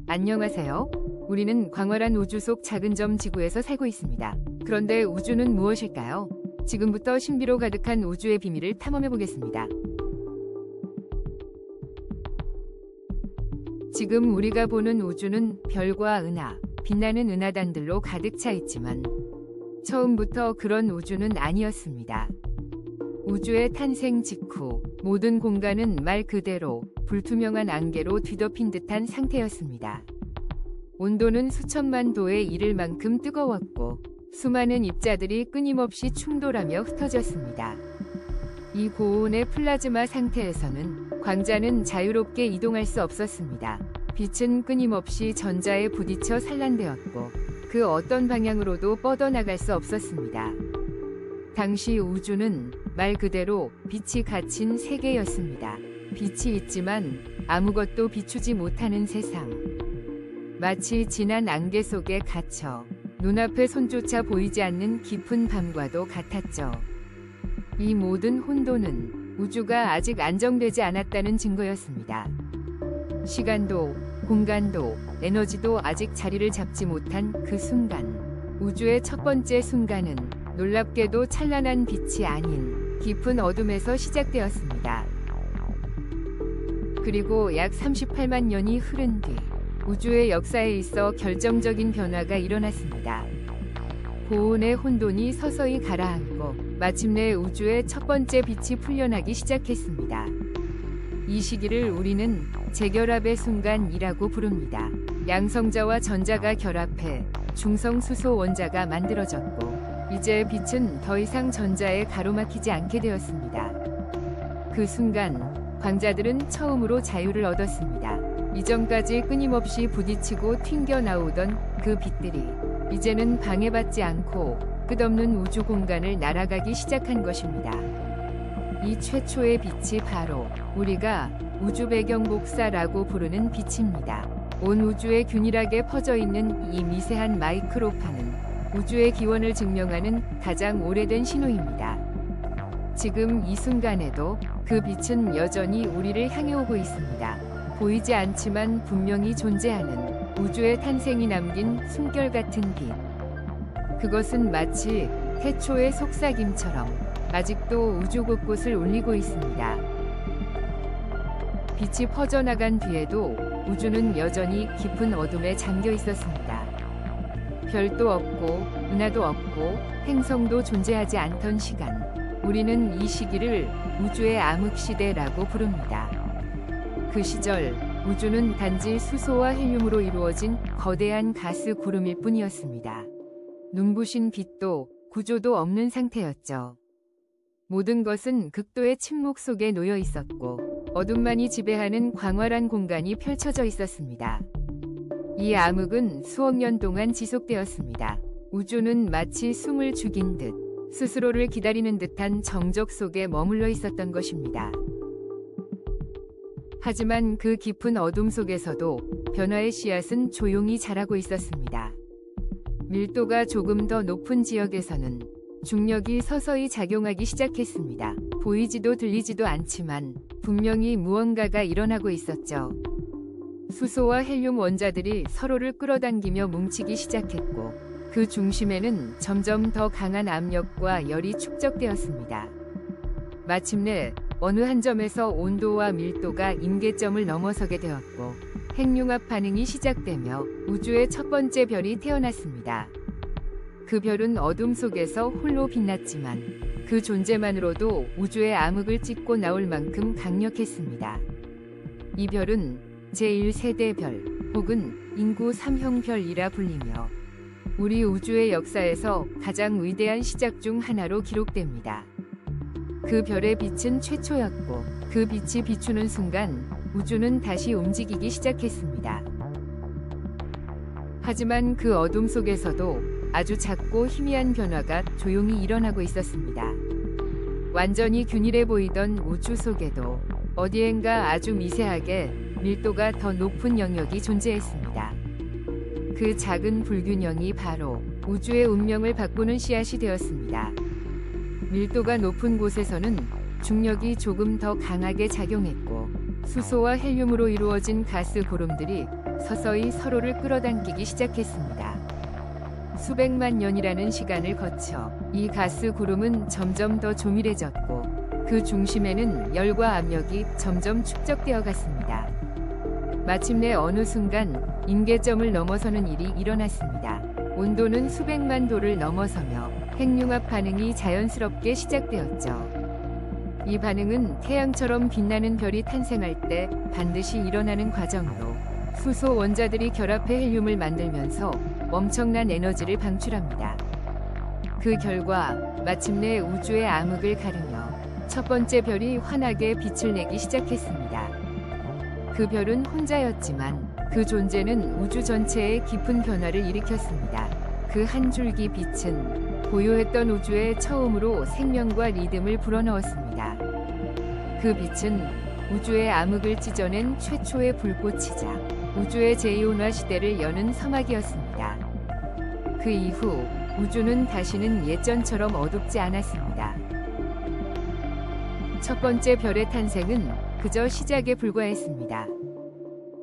안녕하세요. 우리는 광활한 우주 속 작은 점 지구에서 살고 있습니다. 그런데 우주는 무엇일까요? 지금부터 신비로 가득한 우주의 비밀을 탐험해 보겠습니다. 지금 우리가 보는 우주는 별과 은하, 빛나는 은하단들로 가득 차 있지만 처음부터 그런 우주는 아니었습니다. 우주의 탄생 직후 모든 공간은 말 그대로 불투명한 안개로 뒤덮인 듯한 상태였습니다. 온도는 수천만 도에 이를 만큼 뜨거웠고 수많은 입자들이 끊임없이 충돌하며 흩어졌습니다. 이 고온의 플라즈마 상태에서는 광자는 자유롭게 이동할 수 없었습니다. 빛은 끊임없이 전자에 부딪혀 산란되었고 그 어떤 방향으로도 뻗어나갈 수 없었습니다. 당시 우주는 말 그대로 빛이 갇힌 세계였습니다. 빛이 있지만 아무것도 비추지 못하는 세상. 마치 진한 안개 속에 갇혀 눈앞에 손조차 보이지 않는 깊은 밤과도 같았죠. 이 모든 혼돈은 우주가 아직 안정되지 않았다는 증거였습니다. 시간도, 공간도, 에너지도 아직 자리를 잡지 못한 그 순간. 우주의 첫 번째 순간은 놀랍게도 찬란한 빛이 아닌 깊은 어둠에서 시작되었습니다. 그리고 약 38만 년이 흐른 뒤 우주의 역사에 있어 결정적인 변화가 일어났습니다. 고온의 혼돈이 서서히 가라앉고 마침내 우주의 첫 번째 빛이 풀려나기 시작했습니다. 이 시기를 우리는 재결합의 순간이라고 부릅니다. 양성자와 전자가 결합해 중성수소 원자가 만들어졌고 이제 빛은 더 이상 전자에 가로막히지 않게 되었습니다. 그 순간 광자들은 처음으로 자유를 얻었습니다. 이전까지 끊임없이 부딪히고 튕겨나오던 그 빛들이 이제는 방해받지 않고 끝없는 우주 공간을 날아가기 시작한 것입니다. 이 최초의 빛이 바로 우리가 우주 배경 복사라고 부르는 빛입니다. 온 우주에 균일하게 퍼져 있는 이 미세한 마이크로파는 우주의 기원을 증명하는 가장 오래된 신호입니다. 지금 이 순간에도 그 빛은 여전히 우리를 향해 오고 있습니다. 보이지 않지만 분명히 존재하는 우주의 탄생이 남긴 숨결 같은 빛. 그것은 마치 태초의 속삭임처럼 아직도 우주 곳곳을 울리고 있습니다. 빛이 퍼져나간 뒤에도 우주는 여전히 깊은 어둠에 잠겨 있었습니다. 별도 없고 은하도 없고 행성도 존재하지 않던 시간. 우리는 이 시기를 우주의 암흑시대라고 부릅니다. 그 시절 우주는 단지 수소와 헬륨으로 이루어진 거대한 가스 구름일 뿐이었습니다. 눈부신 빛도 구조도 없는 상태였죠. 모든 것은 극도의 침묵 속에 놓여 있었고 어둠만이 지배하는 광활한 공간이 펼쳐져 있었습니다. 이 암흑은 수억 년 동안 지속되었습니다. 우주는 마치 숨을 죽인 듯 스스로를 기다리는 듯한 정적 속에 머물러 있었던 것입니다. 하지만 그 깊은 어둠 속에서도 변화의 씨앗은 조용히 자라고 있었습니다. 밀도가 조금 더 높은 지역에서는 중력이 서서히 작용하기 시작했습니다. 보이지도 들리지도 않지만 분명히 무언가가 일어나고 있었죠. 수소와 헬륨 원자들이 서로를 끌어당기며 뭉치기 시작했고 그 중심에는 점점 더 강한 압력과 열이 축적되었습니다. 마침내 어느 한 점에서 온도와 밀도가 임계점을 넘어서게 되었고 핵융합 반응이 시작되며 우주의 첫 번째 별이 태어났습니다. 그 별은 어둠 속에서 홀로 빛났지만 그 존재만으로도 우주의 암흑을 찢고 나올 만큼 강력했습니다. 이 별은 제1세대 별 혹은 인구 3형별이라 불리며 우리 우주의 역사에서 가장 위대한 시작 중 하나로 기록됩니다. 그 별의 빛은 최초였고 그 빛이 비추는 순간 우주는 다시 움직이기 시작했습니다. 하지만 그 어둠 속에서도 아주 작고 희미한 변화가 조용히 일어나고 있었습니다. 완전히 균일해 보이던 우주 속에도 어디엔가 아주 미세하게 밀도가 더 높은 영역이 존재했습니다. 그 작은 불균형이 바로 우주의 운명을 바꾸는 씨앗이 되었습니다. 밀도가 높은 곳에서는 중력이 조금 더 강하게 작용했고 수소와 헬륨으로 이루어진 가스 구름들이 서서히 서로를 끌어당기기 시작했습니다. 수백만 년이라는 시간을 거쳐 이 가스 구름은 점점 더 조밀해졌고 그 중심에는 열과 압력이 점점 축적되어 갔습니다. 마침내 어느 순간 임계점을 넘어서는 일이 일어났습니다. 온도는 수백만 도를 넘어서며 핵융합 반응이 자연스럽게 시작되었죠. 이 반응은 태양처럼 빛나는 별이 탄생할 때 반드시 일어나는 과정으로 수소 원자들이 결합해 헬륨을 만들면서 엄청난 에너지를 방출합니다. 그 결과 마침내 우주의 암흑을 가르며 첫 번째 별이 환하게 빛을 내기 시작했습니다. 그 별은 혼자였지만 그 존재는 우주 전체에 깊은 변화를 일으켰습니다. 그 한 줄기 빛은 고요했던 우주에 처음으로 생명과 리듬을 불어넣었습니다. 그 빛은 우주의 암흑을 찢어낸 최초의 불꽃이자 우주의 제2온화 시대를 여는 서막이었습니다. 그 이후 우주는 다시는 예전처럼 어둡지 않았습니다. 첫 번째 별의 탄생은 그저 시작에 불과했습니다.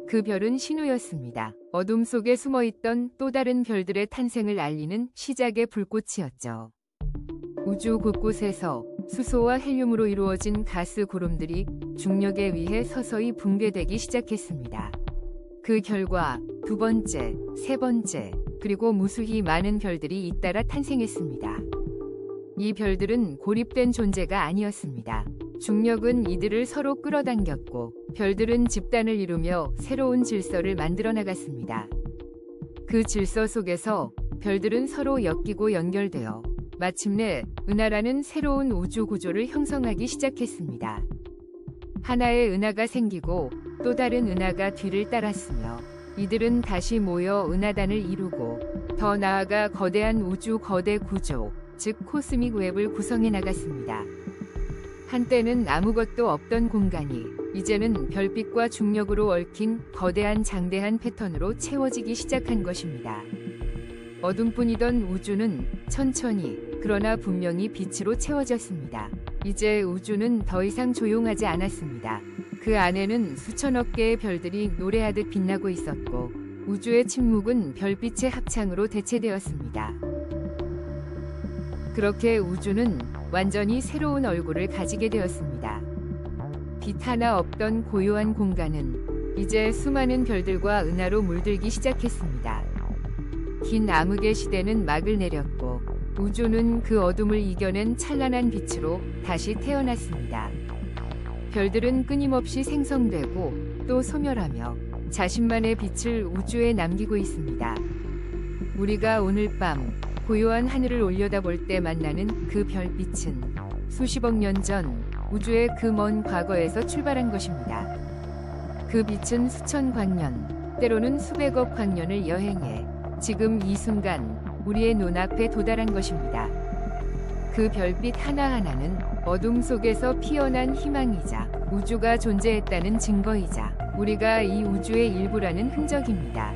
그 별은 신우였습니다. 어둠 속에 숨어있던 또 다른 별들의 탄생을 알리는 시작의 불꽃이었죠. 우주 곳곳에서 수소와 헬륨으로 이루어진 가스 구름들이 중력에 의해 서서히 붕괴되기 시작했습니다. 그 결과 두 번째, 세 번째, 그리고 무수히 많은 별들이 잇따라 탄생했습니다. 이 별들은 고립된 존재가 아니었습니다. 중력은 이들을 서로 끌어당겼고 별들은 집단을 이루며 새로운 질서를 만들어 나갔습니다. 그 질서 속에서 별들은 서로 엮이고 연결되어 마침내 은하라는 새로운 우주 구조를 형성하기 시작했습니다. 하나의 은하가 생기고 또 다른 은하가 뒤를 따랐으며 이들은 다시 모여 은하단을 이루고 더 나아가 거대한 우주 거대 구조, 즉 코스믹 웹을 구성해 나갔습니다. 한때는 아무것도 없던 공간이 이제는 별빛과 중력으로 얽힌 거대한 장대한 패턴으로 채워지기 시작한 것입니다. 어둠뿐이던 우주는 천천히 그러나 분명히 빛으로 채워졌습니다. 이제 우주는 더 이상 조용하지 않았습니다. 그 안에는 수천억 개의 별들이 노래하듯 빛나고 있었고 우주의 침묵은 별빛의 합창으로 대체되었습니다. 그렇게 우주는 완전히 새로운 얼굴을 가지게 되었습니다. 빛 하나 없던 고요한 공간은 이제 수많은 별들과 은하로 물들기 시작했습니다. 긴 암흑의 시대는 막을 내렸고 우주는 그 어둠을 이겨낸 찬란한 빛으로 다시 태어났습니다. 별들은 끊임없이 생성되고 또 소멸하며 자신만의 빛을 우주에 남기고 있습니다. 우리가 오늘 밤 고요한 하늘을 올려다볼 때 만나는 그 별빛은 수십억 년 전 우주의 그 먼 과거에서 출발한 것입니다. 그 빛은 수천 광년, 때로는 수백억 광년을 여행해 지금 이 순간 우리의 눈앞에 도달한 것입니다. 그 별빛 하나하나는 어둠 속에서 피어난 희망이자 우주가 존재했다는 증거이자 우리가 이 우주의 일부라는 흔적입니다.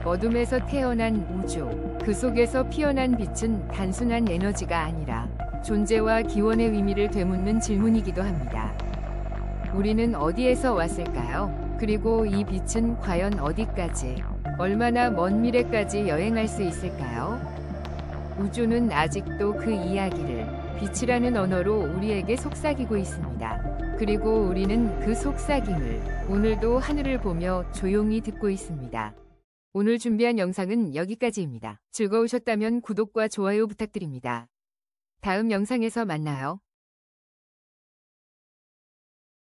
어둠에서 태어난 우주, 그 속에서 피어난 빛은 단순한 에너지가 아니라 존재와 기원의 의미를 되묻는 질문이기도 합니다. 우리는 어디에서 왔을까요? 그리고 이 빛은 과연 어디까지, 얼마나 먼 미래까지 여행할 수 있을까요? 우주는 아직도 그 이야기를 빛이라는 언어로 우리에게 속삭이고 있습니다. 그리고 우리는 그 속삭임을 오늘도 하늘을 보며 조용히 듣고 있습니다. 오늘 준비한 영상은 여기까지입니다. 즐거우셨다면 구독과 좋아요 부탁드립니다. 다음 영상에서 만나요.